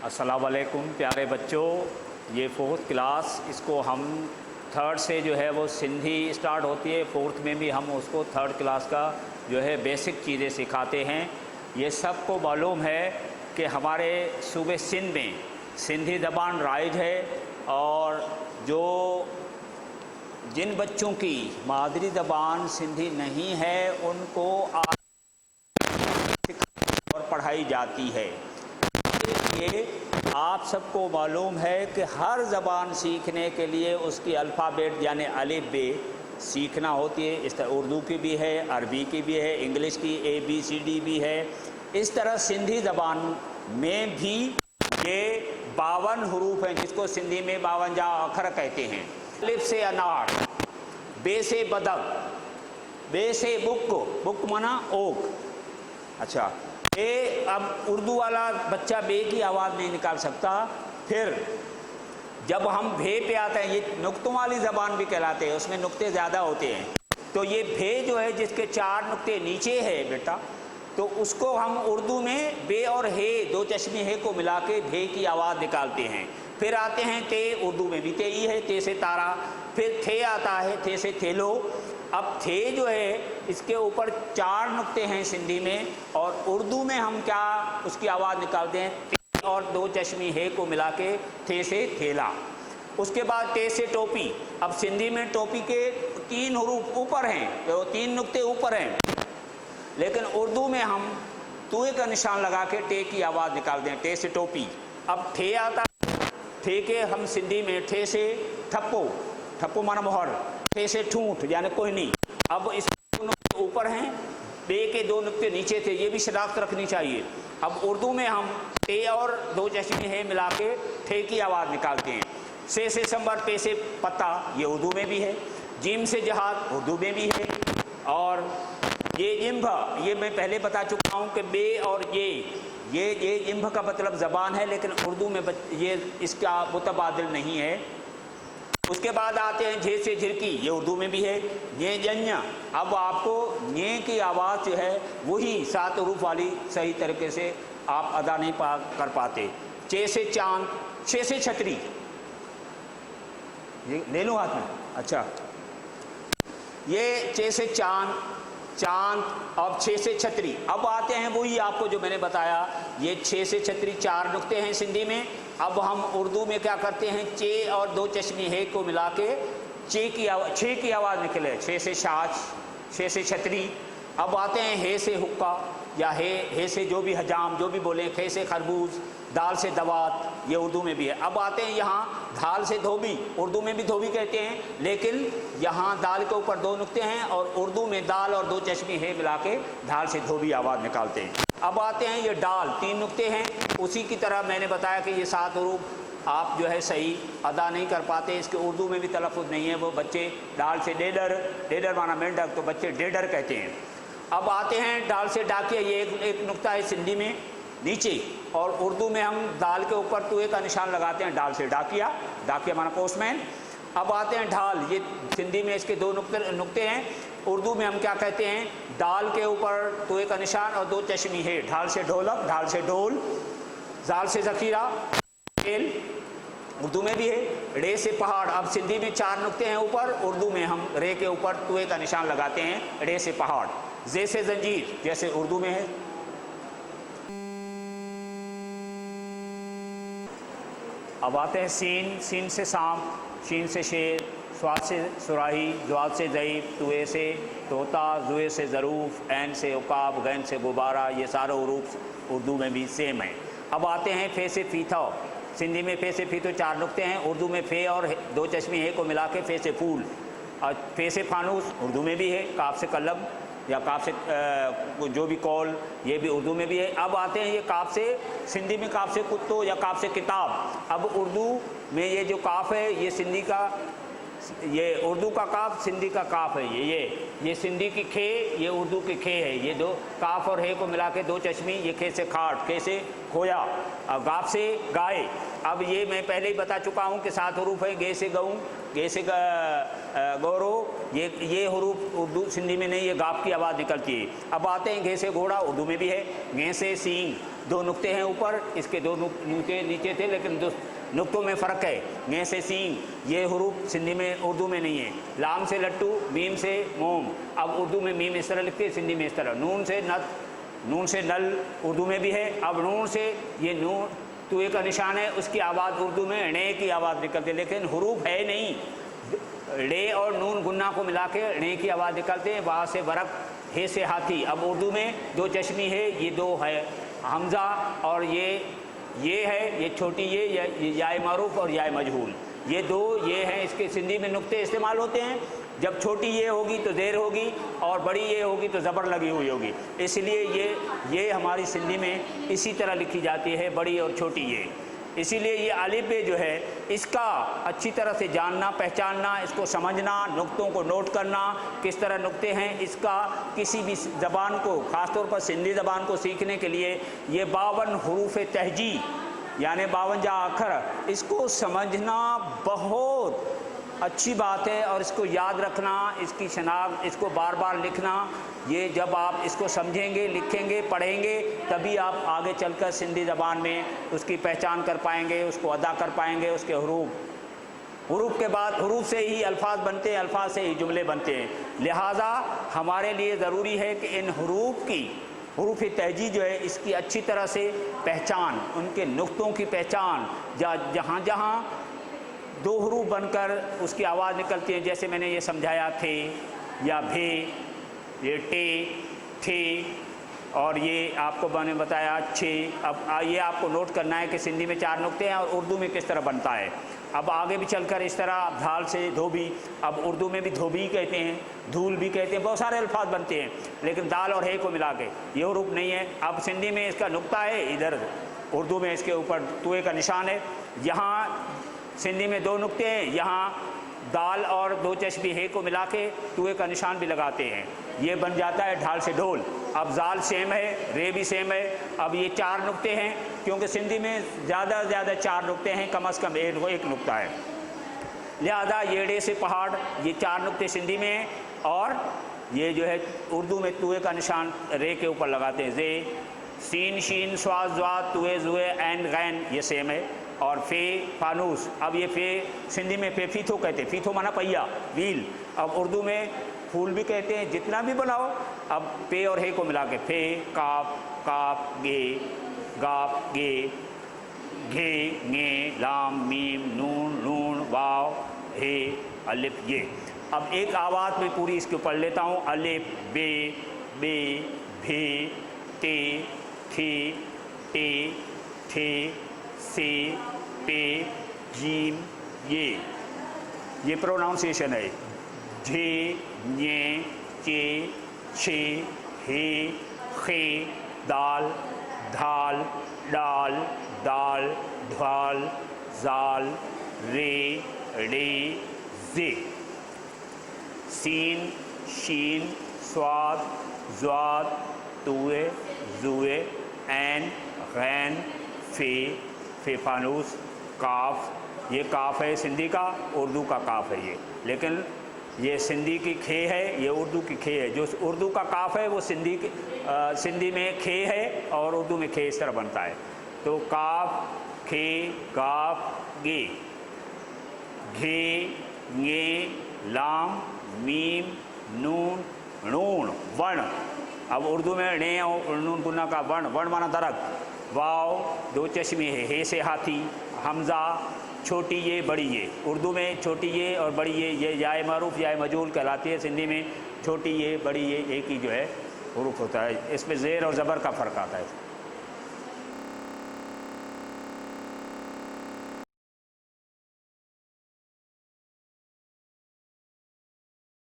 अस्सलाम वालेकुम प्यारे बच्चों, ये फोर्थ क्लास, इसको हम थर्ड से जो है वो सिंधी स्टार्ट होती है। फोर्थ में भी हम उसको थर्ड क्लास का जो है बेसिक चीज़ें सिखाते हैं। ये सबको मालूम है कि हमारे सूबे सिंध में सिंधी ज़बान राइज है और जिन बच्चों की मादरी ज़बान सिंधी नहीं है उनको और पढ़ाई जाती है। इसलिए आप सबको मालूम है कि हर ज़बान सीखने के लिए उसकी अल्फ़ाबेट यानी अलिफ बे सीखना होती है। इस तरह उर्दू की भी है, अरबी की भी है, इंग्लिश की ABCD भी है। इस तरह सिंधी ज़बान में भी ये 52 हरूफ हैं, जिसको सिंधी में 52 अखर कहते हैं। अलिफ से अनार, बे से बदक, बे से बुक माना ओक। अच्छा, अब उर्दू वाला बच्चा बे की आवाज़ नहीं निकाल सकता। फिर जब हम भे पे आते हैं, ये नुक्तों वाली ज़बान भी कहलाते हैं, उसमें नुक्ते ज़्यादा होते हैं। तो ये भे जो है जिसके 4 नुक्ते नीचे है बेटा, तो उसको हम उर्दू में बे और हे, दो चश्मे हे को मिला के भे की आवाज़ निकालते हैं। फिर आते हैं ते, उर्दू में भी ते ही है, ते से तारा। फिर थे आता है, थे से थेलो। अब थे जो है इसके ऊपर 4 नुक्ते हैं सिंधी में, और उर्दू में हम क्या उसकी आवाज़ निकालते हैं, ते और दो चश्मी हे को मिला के थे से थेला। उसके बाद ते से टोपी। अब सिंधी में टोपी के 3 हरूफ ऊपर हैं, तो 3 नुक्ते ऊपर हैं, लेकिन उर्दू में हम तुए का निशान लगा के टे की आवाज़ निकालते हैं, टे से टोपी। अब ठे आता, ठे के हम सिंधी में ठे से ठप्पो, ठप्पो माना मोहर, ठे से ठूंठ यानी कोहनी। अब इस नुक्ते ऊपर हैं, बे के 2 नुक्ते नीचे थे, ये भी शनाख्त रखनी चाहिए। अब उर्दू में हम टे और दो चश्मे हे मिला के ठे की आवाज़ निकालते हैं। से संबर, पे से पत्ता, ये उर्दू में भी है। जीम से जहाज, उर्दू में भी है। और ये इम्भ, ये मैं पहले बता चुका हूँ कि बे और ये इम्भ का मतलब ज़बान है, लेकिन उर्दू में ये इसका मुतबादिल नहीं है। उसके बाद आते हैं झे से झिरकी, ये उर्दू में भी है। ये जन्या, अब आपको ये की आवाज़ जो है वही 7 हरूफ वाली सही तरीके से आप अदा नहीं कर पाते। चे से चांद, छे से छतरी, ये ले लूँ हाथ में। अच्छा, ये चे से चांद, अब 6 से छतरी। अब आते हैं वही आपको जो मैंने बताया, ये 6 से छतरी 4 नुक्ते हैं सिंधी में। अब हम उर्दू में क्या करते हैं, चे और दो चश्मे हे को मिला के छे की आवाज़ निकले, 6 से छाछ, 6 से छतरी। अब आते हैं हे से हुक्का, या हे से जो भी हजाम जो भी बोले, खे से खरबूज, दाल से दवात, ये उर्दू में भी है। अब आते हैं यहाँ धाल से धोबी, उर्दू में भी धोबी कहते हैं, लेकिन यहाँ दाल के ऊपर 2 नुक्ते हैं और उर्दू में दाल और दो चश्मे हे मिला के धाल से धोबी आवाज़ निकालते हैं। अब आते हैं ये डाल, 3 नुक्ते हैं। उसी की तरह मैंने बताया कि ये 7 हरूफ आप जो है सही अदा नहीं कर पाते, इसके उर्दू में भी तलफ़ुज़ नहीं है। वो बच्चे डाल से डेडर माना मेंढक, तो बच्चे डेडर कहते हैं। अब आते हैं डाल से डाकिया, ये एक नुक्ता है सिंधी में नीचे, और उर्दू में हम दाल के ऊपर तुए का निशान लगाते हैं, डाल से डाकिया, डाकिया माना पोस्टमैन। अब आते हैं ढाल, ये सिंधी में इसके 2 नुक्ते हैं। उर्दू में हम क्या कहते हैं, दाल के ऊपर तुए का निशान और 2 चश्मी है, ढाल से ढोलक, ढाल से ढोल। जाल से ज़खीरा, खेल, उर्दू में भी है। रे से पहाड़, अब सिंधी में 4 नुक्ते हैं ऊपर, उर्दू में हम रे के ऊपर तुए का निशान लगाते हैं, रे से पहाड़। जे से जंजीर, जैसे उर्दू में है। अब आते हैं सीन, सीन से सांप, शीन से शेर, स्वाद से सुराही, ज्वाद से ज़ईफ़, तुए से तोता, जुए से ज़रूफ़, ऐन से उकाब, गैन से गुब्बारा, ये सारे हरूफ उर्दू में भी सेम है। अब आते हैं फे से फीथा, सिंधी में फे से फीतो 4 नुक्ते हैं, उर्दू में फे और दो चश्मे हे को मिला के फे से फूल। और फे से फानूस, उर्दू में भी है। काफ से कलम या काफ से जो भी कौल, ये भी उर्दू में भी है। अब आते हैं ये काफ से, सिंधी में काफ से कुत्तो या काफ से किताब। अब उर्दू में ये जो काफ है, ये सिंधी का ये उर्दू का काफ, सिंधी का काफ है। ये सिंधी की खे, ये उर्दू की खे है। ये दो काफ और हे को मिला के दो चश्मी, ये खे से खाट, खे से खोया, और गाफ से गाय। अब ये मैं पहले ही बता चुका हूँ कि 7 हरूफ है। गे से गऊँ, गे से गौरो, ये हरूफ उर्दू सिंधी में नहीं, ये गाफ की आवाज़ निकलती है। अब आते हैं घे से घोड़ा, उर्दू में भी है। घे से सींग, 2 नुक्ते हैं ऊपर, इसके 2 नुक्ते नीचे थे, लेकिन 2 नुक्तों में फ़र्क है। घे से सींग, ये हरूफ सिंधी में उर्दू में नहीं है। लाम से लट्टू, मीम से मोम। अब उर्दू में मीम इस तरह लिखते हैं, सिंधी में इस तरह। नून से नत, नून से नल, उर्दू में भी है। अब नून से, ये नून तुए का निशान है, उसकी आवाज़ उर्दू में णे की आवाज़ निकलती है, लेकिन हरूफ है नहीं। रे और नून गुन्ना को मिला के णे की आवाज़ निकलते हैं। वहाँ से वरक, हे से हाथी। अब उर्दू में 2 चश्मी है, ये 2 है हमज़ा, और ये है, ये छोटी ये याय मारूफ और याय मजहूल, ये 2 ये हैं। इसके सिंधी में नुक्ते इस्तेमाल होते हैं। जब छोटी ये होगी तो देर होगी, और बड़ी ये होगी तो ज़बर लगी हुई होगी। इसलिए ये हमारी सिंधी में इसी तरह लिखी जाती है, बड़ी और छोटी ये। इसीलिए ये अलिफ बे जो है, इसका अच्छी तरह से जानना, पहचानना, इसको समझना, नुक्तों को नोट करना, किस तरह नुक्ते हैं, इसका किसी भी ज़बान को, ख़ासतौर पर सिंधी ज़बान को सीखने के लिए ये 52 हरूफ तहजी यानी 52 अक्षर, इसको समझना बहुत अच्छी बात है। और इसको याद रखना, इसकी शनाख्त, इसको बार बार लिखना, ये जब आप इसको समझेंगे, लिखेंगे, पढ़ेंगे, तभी आप आगे चलकर सिंधी ज़बान में उसकी पहचान कर पाएंगे, उसको अदा कर पाएंगे। उसके हरूफ के बाद, हरूफ से ही अल्फाज बनते हैं, अल्फाज से ही जुमले बनते हैं। लिहाजा हमारे लिए ज़रूरी है कि इन हरूफ तहजी जो है, इसकी अच्छी तरह से पहचान, उनके नुक्तों की पहचान, जहाँ जहाँ 2 हरूफ बनकर उसकी आवाज़ निकलती है, जैसे मैंने ये समझाया, थे या भे, ये टे, थे, और ये आपको मैंने बताया छे। अब ये आपको नोट करना है कि सिंधी में 4 नुक्ते हैं और उर्दू में किस तरह बनता है। अब आगे भी चलकर इस तरह, धाल से धोबी, अब उर्दू में भी धोबी कहते हैं, धूल भी कहते हैं, बहुत सारे अल्फाज बनते हैं, लेकिन दाल और हे को मिला के ये हरूफ नहीं है। अब सिंधी में इसका नुक्ता है इधर, उर्दू में इसके ऊपर तुए का निशान है। यहाँ सिंधी में 2 नुक्ते हैं, यहाँ दाल और 2 चश्मी हे को मिला के तुए का निशान भी लगाते हैं, ये बन जाता है ढाल से ढोल। अब जाल सेम है, रे भी सेम है। अब ये 4 नुक्ते हैं, क्योंकि सिंधी में ज़्यादा से ज़्यादा 4 नुक्ते हैं, कम अज़ कम एक नुक्ता है। लिहाजा येड़े से पहाड़, ये 4 नुक्ते सिंधी में हैं, और ये जो है उर्दू में तुए का निशान रे के ऊपर लगाते हैं। जे, सीन, शीन, स्वाद, ज़्वाद, तुए, जुए, ऐन, गैन, ये सेम है। और फे, फानूस, अब ये फे सिंधी में फे फीथो कहते हैं, फीथो माना पहिया, व्हील। अब उर्दू में फूल भी कहते हैं, जितना भी बनाओ। अब पे और हे को मिला के फे, काफ, गे, गाफ, गे, घे, गे, लाम, मीम, नून, नून, वाव, हे, अलिफ, ये। अब एक आवाज़ में पूरी इसको पढ़ लेता हूँ। अलिफ, बे, भे, ते, थे, टे, थे, से, पे, जीम, ये प्रोनाउंसिएशन है। झे, nye, चे, छे, हे, खे, दाल, धाल, डाल, दाल, ढाल, जाल, रे, रे, जे। सीन, शीन, स्वाद, ज़्वाद, तुए, जुए, ऐन, गैन, फे फानूस, काफ, ये काफ है सिंधी का, उर्दू का काफ है ये, लेकिन ये सिंधी की खे है, ये उर्दू की खे है। जो उर्दू का काफ है वो सिंधी में खे है, और उर्दू में खे इस तरह बनता है। तो काफ, खे, गाफ, गे, घे, गे, लाम, मीम, नून, नून, वर्ण। अब उर्दू में णे और नून गुना का वर्ण माना दरख्त। वाव, 2 चश्मे है, हे से हाथी, हमज़ा, छोटी ये, बड़ी ये। उर्दू में छोटी ये और बड़ी ये याय मारूफ, याय मजूल कहलाती है। सिंधी में छोटी ये, बड़ी ये एक ही जो है हरूफ होता है। इसमें ज़ेर और ज़बर का फ़र्क आता है।